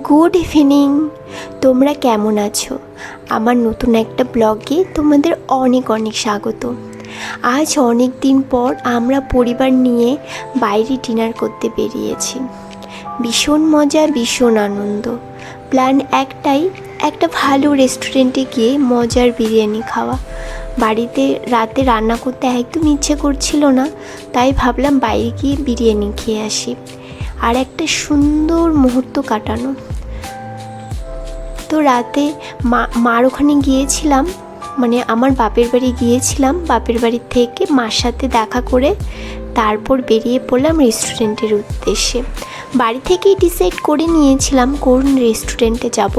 Good evening. তোমরা কেমন আছো? আমার নতুন একটা ব্লগে তোমাদের অনেক অনেক স্বাগত। আজ অনেক দিন পর আমরা পরিবার নিয়ে বাইরে ডিনার করতে বেরিয়েছি। ভীষণ মজা, ভীষণ আনন্দ। প্ল্যান একটাই, একটা ভালো রেস্টুরেন্টে গিয়ে মজার বিরিয়ানি খাওয়া। বাড়িতে রাতে রান্না করতে একদম ইচ্ছে করছিল না, তাই ভাবলাম বাইরে গিয়ে বিরিয়ানি খেয়ে আসি আর একটা সুন্দর মুহূর্ত কাটানো। তো রাতে মার ওখানে গিয়েছিলাম, মানে আমার বাপের বাড়ি গিয়েছিলাম। বাপের বাড়ি থেকে মার সাথে দেখা করে তারপর বেরিয়ে পড়লাম রেস্টুরেন্টের উদ্দেশ্যে। বাড়ি থেকেই ডিসাইড করে নিয়েছিলাম কোন রেস্টুরেন্টে যাব,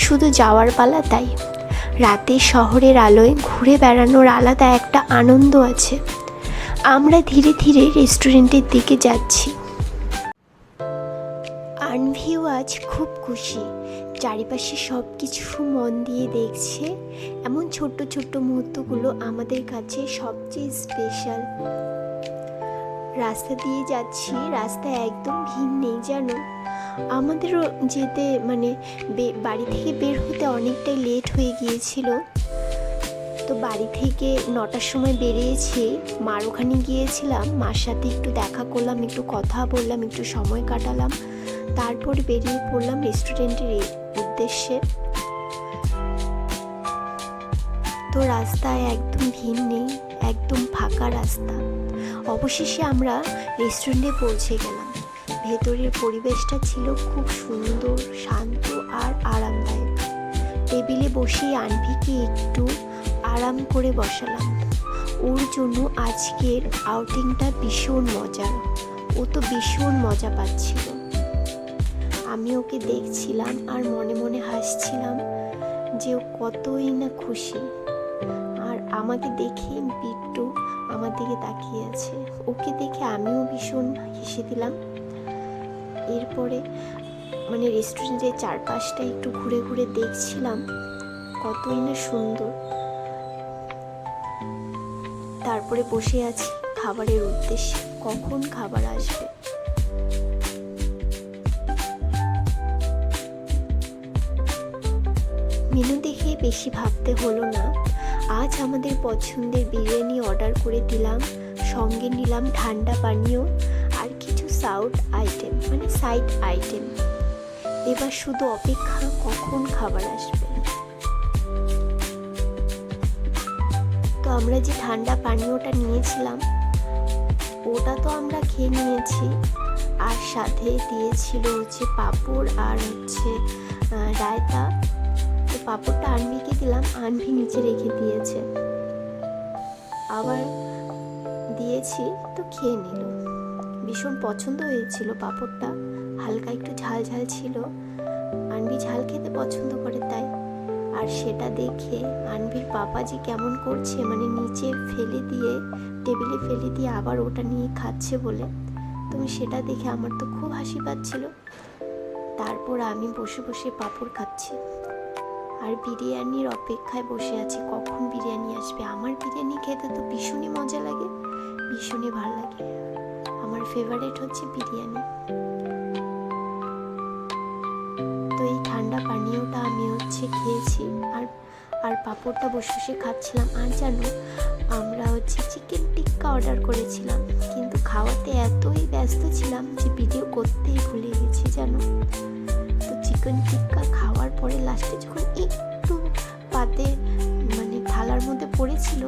শুধু যাওয়ার পালা। তাই রাতে শহরের আলোয় ঘুরে বেড়ানোর আলাদা একটা আনন্দ আছে। আমরা ধীরে ধীরে রেস্টুরেন্টের দিকে যাচ্ছি। আনভিও আজ খুব খুশি, চারিপাশে সব কিছু মন দিয়ে দেখছে। এমন ছোট্ট ছোট্ট মুহূর্তগুলো আমাদের কাছে সবচেয়ে স্পেশাল। রাস্তা দিয়ে যাচ্ছি, রাস্তায় একদম ভিড় নেই জানো। আমাদেরও যেতে বাড়ি থেকে বের হতে অনেকটাই লেট হয়ে গিয়েছিল। তো বাড়ি থেকে 9টার সময় বেরিয়েছি, মার ওখানে গিয়েছিলাম, মার সাথে একটু দেখা করলাম, একটু কথা বললাম, একটু সময় কাটালাম। তারপর বেরিয়ে পড়লাম রেস্টুরেন্টের উদ্দেশ্যে। তো রাস্তায় একদম ভিড় নেই, একদম ফাঁকা রাস্তা। অবশেষে আমরা রেস্টুরেন্টে পৌঁছে গেলাম। ভেতরের পরিবেশটা ছিল খুব সুন্দর, শান্ত আর আরামদায়ক। টেবিলে বসেই আনভিকে একটু আরাম করে বসালাম। ওর জন্য আজকের আউটিংটা ভীষণ মজার। ও তো ভীষণ মজা পাচ্ছিল। আমি ওকে দেখছিলাম আর মনে মনে হাসছিলাম যে ও কতই না খুশি। আর আমাকে দেখে বিট্টু আমার দিকে তাকিয়ে আছে, ওকে দেখে আমিও ভীষণ হেসে দিলাম। এরপরে রেস্টুরেন্টের চারপাশটা একটু ঘুরে ঘুরে দেখছিলাম, কতই না সুন্দর। তারপরে বসে আছি খাবারের উদ্দেশ্যে, কখন খাবার আসবে। মেনু দেখে বেশি ভাবতে হলো না। আজ আমাদের পছন্দের বিরিয়ানি অর্ডার করে দিলাম, সঙ্গে নিলাম ঠান্ডা পানীয় আর কিছু সাইড আইটেম। এবার শুধু অপেক্ষা কখন খাবার আসবে। তো আমরা যে ঠান্ডা পানীয়টা নিয়েছিলাম ওটা তো আমরা খেয়ে নিয়েছি, আর সাথে দিয়েছিল হচ্ছে পাঁপড় আর রায়তা। তো পাঁপড়টা আনভিকে দিলাম, আনভি নিচে রেখে দিয়েছে। আবার দিয়েছি তো খেয়ে নিল। ভীষণ পছন্দ হয়েছিল পাঁপড়টা, হালকা একটু ঝাল ঝাল ছিল। আনভি ঝাল খেতে পছন্দ করে তাই। আর সেটা দেখে আনভির পাপা যে কেমন করছে, নিচে টেবিলে ফেলে দিয়ে আবার ওটা নিয়ে খাচ্ছে বলে, তুমি সেটা দেখে আমার তো খুব হাসি পাচ্ছিল। তারপর আমি বসে বসে পাঁপড় খাচ্ছি আর বিরিয়ানির অপেক্ষায় বসে আছি কখন বিরিয়ানি আসবে। আমার বিরিয়ানি খেতে তো ভীষণই মজা লাগে, ভীষণই ভালো লাগে। আমার ফেভারিট হচ্ছে বিরিয়ানি। তো এই ঠান্ডা পানীয়টা আমি খেয়েছি আর পাঁপড়টা বসে বসে খাচ্ছিলাম। আর জানো, আমরা চিকেন টিক্কা অর্ডার করেছিলাম, কিন্তু খাওয়াতে এতই ব্যস্ত ছিলাম যে ভিডিও করতেই ভুলে গেছি জানো। তো চিকেন টিক্কা খাওয়ার পরে লাস্টে যখন একটু পাতে থালার মধ্যে পড়েছিল,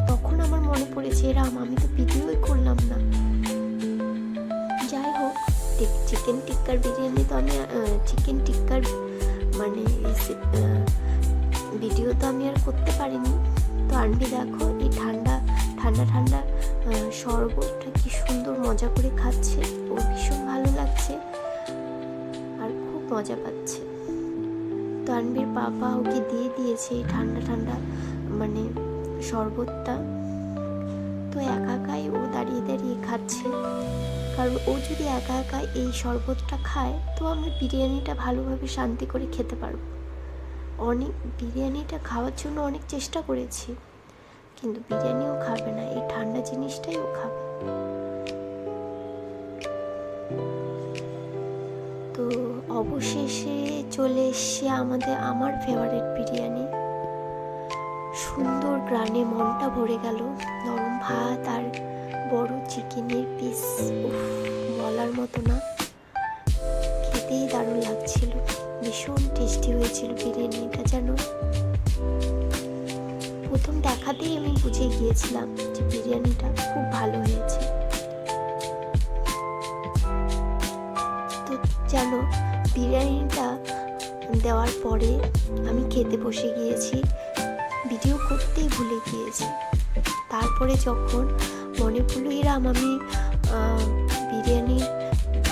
তখন আমার মনে পড়েছে আমি তো ভিডিওই করলাম না। যাই হোক, চিকেন টিক্কার বিরিয়ানি তো আমি চিকেন টিক্কার ভিডিও তো আমি আর করতে পারিনি। তো আনবি দেখো এই ঠান্ডা শরবতটা কি সুন্দর মজা করে খাচ্ছে, ওর ভীষণ ভালো লাগছে আর খুব মজা পাচ্ছে। তো আনবির বাবা ওকে দিয়ে দিয়েছে এই ঠান্ডা শরবতটা। তো একাই ও দাঁড়িয়ে দাঁড়িয়ে খাচ্ছে, কারণ ও যদি একা এই শরবতটা খায় তো আমি বিরিয়ানিটা ভালোভাবে শান্তি করে খেতে পারবো। বিরিয়ানিটা খাওয়ার জন্য অনেক চেষ্টা করেছি, কিন্তু বিরিয়ানিও খাবে না, এই ঠান্ডা জিনিসটাই ও খাবে। তো অবশেষে চলে এসছে আমার ফেভারিট বিরিয়ানি। সুন্দর গ্রানে মনটা ভরে গেল। নরম ভাত আর বড় চিকেনের পিস, বলার মতো না, খেতেই দারুণ লাগছিল। ভীষণ টেস্টি হয়েছিল বিরিয়ানিটা। যেন প্রথম দেখাতেই আমি বুঝে গিয়েছিলাম যে বিরিয়ানিটা খুব ভালো হয়েছে। তো জানো, বিরিয়ানিটা দেওয়ার পরে আমি খেতে বসে গিয়েছি, ভিডিও করতেই ভুলে গিয়েছি। তারপরে যখন মনে পড়লো এরাম আমি বিরিয়ানির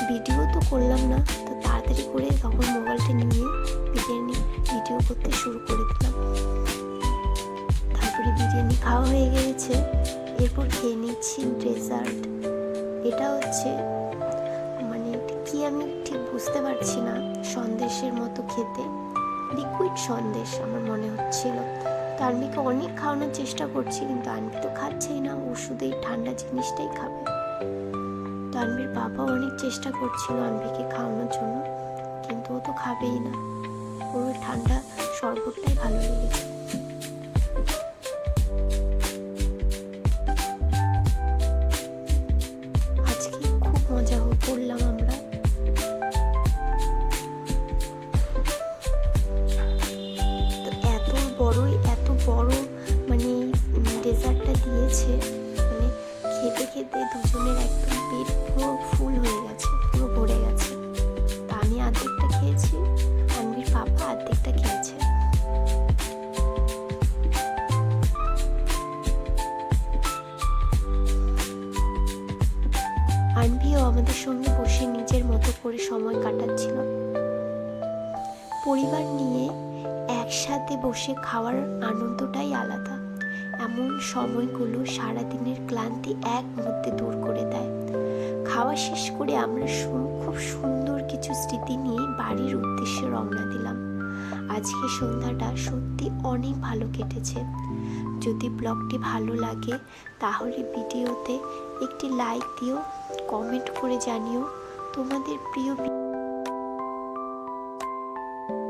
ভিডিও তো করলাম না, তো তাড়াতাড়ি করে তখন মোবাইলটা নিয়ে বিরিয়ানি ভিডিও করতে শুরু করে দিলাম। তারপরে বিরিয়ানি খাওয়া হয়ে গিয়েছে, এরপর খেয়ে নিচ্ছি ডেজার্ট। এটা হচ্ছে মানে কি আমি ঠিক বুঝতে পারছি না, সন্দেশের মতো খেতে, লিকুইড সন্দেশ আমার মনে হচ্ছিল। তো আনবিকে অনেক খাওয়ানোর চেষ্টা করছি, কিন্তু আনবি তো খাচ্ছেই না, ও শুধু এই ঠান্ডা জিনিসটাই খাবে। তো আনবির বাবাও অনেক চেষ্টা করছিল আনবিকে খাওয়ানোর জন্য, কিন্তু ও তো খাবেই না, ওর ঠান্ডা শরবতটাই ভালো লেগেছে। আজকে খুব মজা করলাম আমরা। তো এত বড় মানে ডেজার্টটা দিয়েছে, মানে খেতে খেতে দুজনের একদম পেট পুরো ফুল হয়ে গেছে, পুরো ভরে গেছে। তা আমি অর্ধেকটা খেয়েছি, আনবির পাপা অর্ধেকটা খেয়েছে। আনবিও আমাদের সঙ্গে বসে নিজের মতো করে সময় কাটাচ্ছিল। পরিবার নিয়ে একসাথে বসে খাওয়ার আনন্দটাই আলাদা। এমন সময়গুলো সারাদিনের ক্লান্তি এক মুহূর্তে দূর করে দেয়। খাওয়া শেষ করে আমরা খুব সুন্দর কিছু স্মৃতি নিয়ে বাড়ির উদ্দেশ্যে রওনা দিলাম। আজকে সন্ধ্যাটা সত্যি অনেক ভালো কেটেছে। যদি ব্লগটি ভালো লাগে তাহলে ভিডিওতে একটি লাইক দিও, কমেন্ট করে জানিও তোমাদের প্রিয়